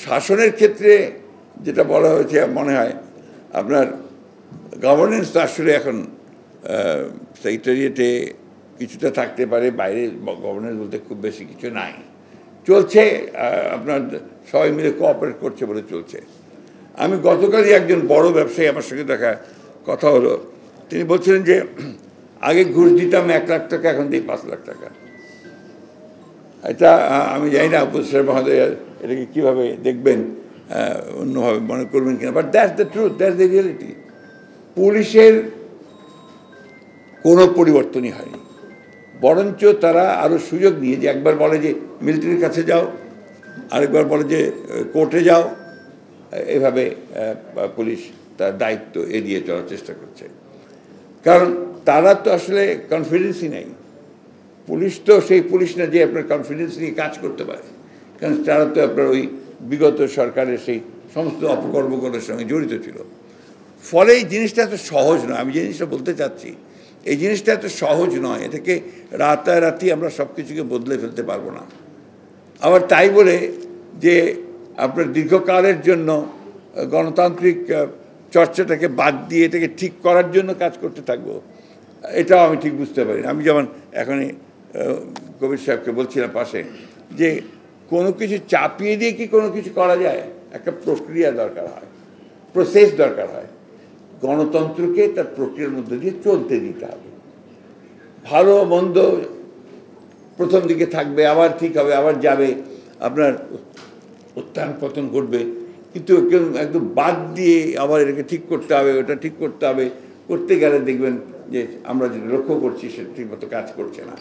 শাসনের ক্ষেত্রে যেটা বলা হয়েছে মনে হয় আপনার গভর্নেন্স তো আসলে এখন সেক্রেটারিয়েটে কিছুটা থাকতে পারে, বাইরে গভর্নেন্স বলতে খুব বেশি কিছু নাই, চলছে আপনার সবাই মিলে কোঅপারেট করছে বলে চলছে। আমি গতকালই একজন বড় ব্যবসায়ী আমার সঙ্গে দেখা কথা হলো, তিনি বলছিলেন যে আগে ঘুষ দিতাম 1 লাখ টাকা, এখন দিই 5 লাখ টাকা। এটা আমি জানি না উপদেষ্টা মহোদয় এটাকে কীভাবে দেখবেন, অন্যভাবে মনে করবেন কিনা, but that's the truth, that's the reality. পুলিশের কোনো পরিবর্তনই হয়নি, বরঞ্চ তারা আরও সুযোগ নিয়ে, যে একবার বলে যে মিলিটারির কাছে যাও, আরেকবার বলে যে কোর্টে যাও, এভাবে পুলিশ তার দায়িত্ব এড়িয়ে চলার চেষ্টা করছে। কারণ তারা তো আসলে কনফিডেন্সই নেই। পুলিশ তো সেই পুলিশ না যে আপনার কনফিডেন্স নিয়ে কাজ করতে পারে, কারণ তারা তো আপনার ওই বিগত সরকারের সেই সমস্ত অপকর্মগুলোর সঙ্গে জড়িত ছিল। ফলে এই জিনিসটা এত সহজ নয়। আমি যে জিনিসটা বলতে চাচ্ছি, এই জিনিসটা এত সহজ নয়। এটাকে রাতারাতি আমরা সব কিছুকে বদলে ফেলতে পারবো না। আবার তাই বলে যে আপনার দীর্ঘকালের জন্য গণতান্ত্রিক চর্চাটাকে বাদ দিয়ে এটাকে ঠিক করার জন্য কাজ করতে থাকবো, এটাও আমি ঠিক বুঝতে পারি না। আমি যেমন এখনই কবির সাহেবকে বলছিলাম পাশে, যে কোনো কিছু চাপিয়ে দিয়ে কি কোনো কিছু করা যায়? একটা প্রক্রিয়া দরকার হয়, প্রসেস দরকার হয়। গণতন্ত্রকে তার প্রক্রিয়ার মধ্যে দিয়ে চলতে দিতে হবে। ভালো মন্দ প্রথম দিকে থাকবে, আবার ঠিক হবে, আবার যাবে, আপনার উত্থান পতন ঘটবে, কিন্তু একদম বাদ দিয়ে আবার এটাকে ঠিক করতে হবে, ওটা ঠিক করতে হবে, করতে গেলে দেখবেন যে আমরা যেটা লক্ষ্য করছি সেটা ঠিকমতো কাজ করছে না।